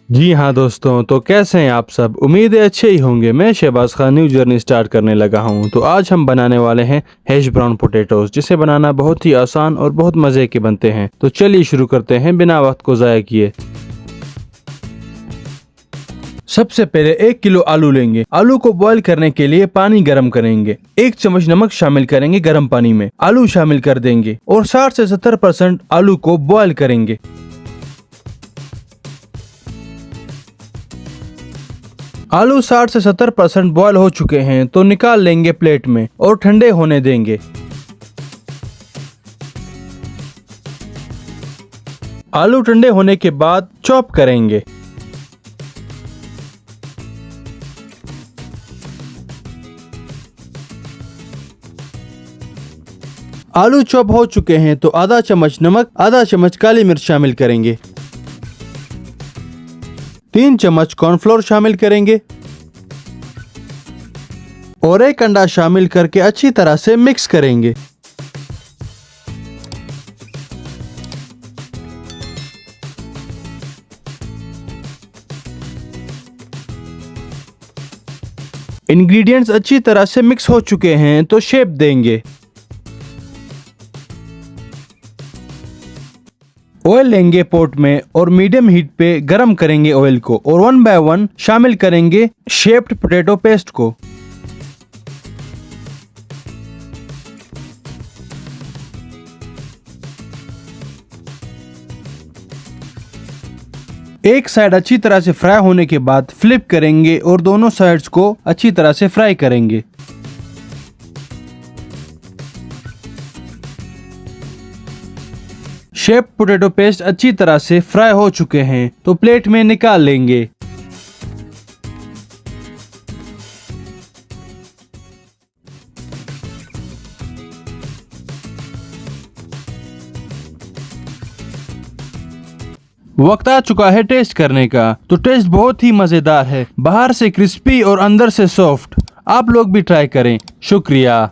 जी हाँ दोस्तों, तो कैसे हैं आप सब। उम्मीद है अच्छे ही होंगे। मैं Shahbaz Khan new journey start करने लगा हूँ। तो आज हम बनाने वाले हैं हैश ब्राउन पोटैटोज, जिसे बनाना बहुत ही आसान और बहुत मज़े के बनते हैं। तो चलिए शुरू करते हैं बिना वक्त को ज़ाया किए। सबसे पहले 1 किलो आलू लेंगे। आलू को बॉईल करने के लिए पानी गर्म करेंगे। 1 चम्मच नमक शामिल करेंगे गर्म पानी में। आलू शामिल कर देंगे और 60 से 70% आलू को बॉईल करेंगे। आलू 60 से 70% बॉयल हो चुके हैं तो निकाल लेंगे प्लेट में और ठंडे होने देंगे। आलू ठंडे होने के बाद चॉप करेंगे। आलू चॉप हो चुके हैं तो आधा चम्मच नमक, आधा चम्मच काली मिर्च शामिल करेंगे। 3 चम्मच कॉर्नफ्लोर शामिल करेंगे और 1 अंडा शामिल करके अच्छी तरह से मिक्स करेंगे। इंग्रेडिएंट्स अच्छी तरह से मिक्स हो चुके हैं तो शेप देंगे। ऑयल लेंगे पोट में और मीडियम हीट पे गरम करेंगे ऑयल को और 1 बाय 1 शामिल करेंगे शेप्ड पोटैटो पेस्ट को। एक साइड अच्छी तरह से फ्राई होने के बाद फ्लिप करेंगे और दोनों साइड्स को अच्छी तरह से फ्राई करेंगे। शेप पोटैटो पेस्ट अच्छी तरह से फ्राई हो चुके हैं तो प्लेट में निकाल लेंगे। वक्त आ चुका है टेस्ट करने का। तो टेस्ट बहुत ही मजेदार है, बाहर से क्रिस्पी और अंदर से सॉफ्ट। आप लोग भी ट्राई करें। शुक्रिया।